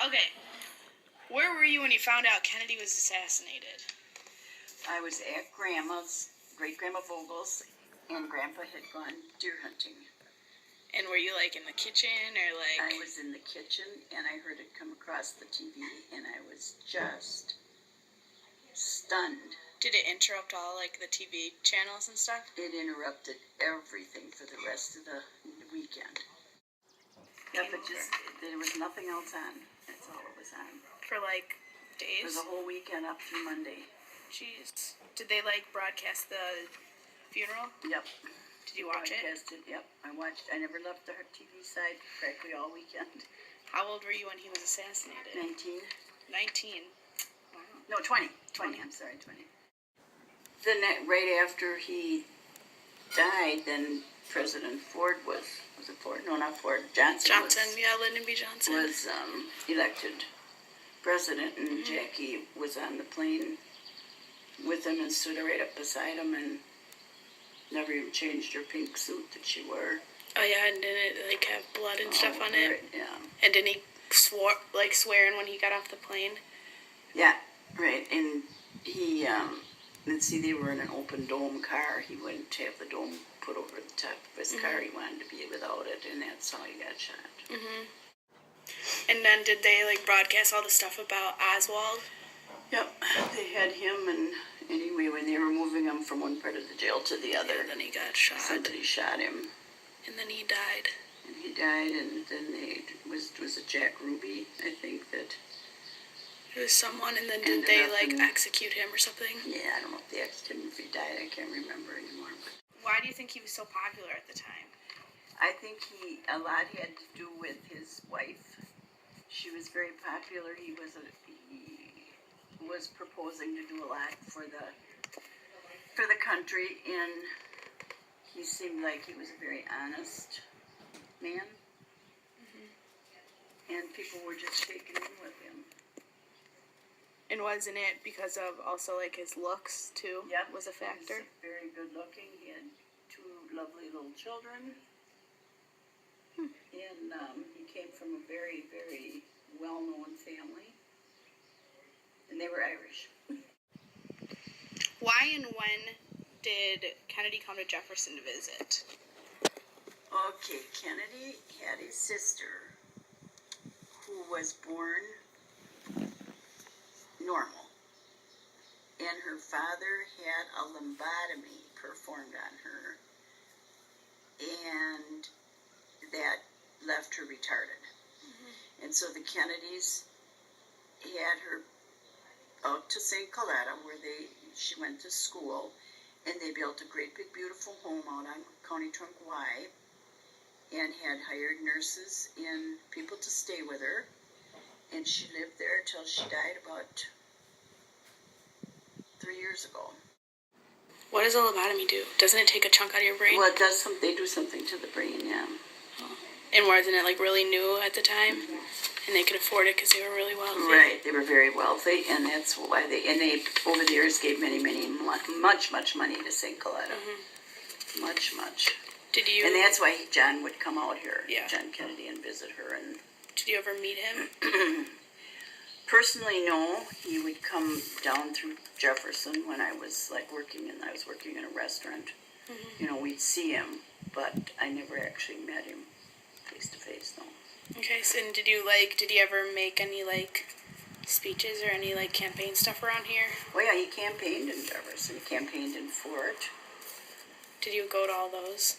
Okay. Where were you when you found out Kennedy was assassinated? I was at Grandma's, great-grandma Vogel's, and Grandpa had gone deer hunting. And were you, like, in the kitchen, or, like... I was in the kitchen, and I heard it come across the TV, and I was just stunned. Did it interrupt all, like, the TV channels and stuff? It interrupted everything for the rest of the weekend. Yeah, but just, there was nothing else on. That's all it was on. For, like, days? For the whole weekend up through Monday. Jeez. Did they, like, broadcast the funeral? Yep. Did you watch it? Yep. I watched. I never left the TV side practically all weekend. How old were you when he was assassinated? 19. 19. Wow. No, 20. 20. I'm sorry, 20. Then right after he died, then President Ford was it Ford? No, not Ford. Johnson, Lyndon B. Johnson. Was elected president, and Jackie was on the plane with him and stood right up beside him and never even changed her pink suit that she wore. Oh yeah, and didn't it, like, have blood and stuff on it? Yeah. And didn't he swearing when he got off the plane? Yeah, right. And he, let's see, they were in an open dome car. He wouldn't have the dome put over the top of his car. He wanted to be without it, and that's how he got shot. And then did they, like, broadcast all the stuff about Oswald? Yep, they had him, and anyway, when they were moving him from one part of the jail to the other, and then he got shot. Somebody shot him. And then he died. And then was it Jack Ruby, I think, that... It was someone, and then did they, like, execute him or something? Yeah, I don't know if they executed him, if he died, I can't remember anymore. But why do you think he was so popular at the time? I think a lot had to do with his wife. She was very popular. He was proposing to do a lot for the country, and he seemed like he was a very honest man. And people were just taken in with him. And wasn't it because of also, like, his looks, too? Yep. Was a factor? He was very good looking. He had 2 lovely little children. And he came from a very, very well-known family. And they were Irish. Why and when did Kennedy come to Jefferson to visit? Okay, Kennedy had a sister who was born normal. And her father had a lobotomy performed on her. And that left her retarded. And so the Kennedys had her out to St. Coletta, where she went to school, and they built a great big beautiful home out on County Trunk Y, and had hired nurses and people to stay with her, and she lived there till she died about 3 years ago. What does a lobotomy do? Doesn't it take a chunk out of your brain? Well, it does. They do something to the brain, yeah. And wasn't it, like, really new at the time? And they could afford it because they were really wealthy? Right, they were very wealthy, and that's why they over the years gave much money to St. Coletta. Much. Did you... And that's why John would come out here, yeah. John Kennedy, and visit her. And did you ever meet him? Personally, no. He would come down through Jefferson when I was, like, working in a restaurant. You know, we'd see him, but I never actually met him face to face, no. Okay, so and did he ever make any, like, speeches or any, like, campaign stuff around here? Well, yeah, he campaigned in Jefferson. He campaigned in Fort. Did you go to all those?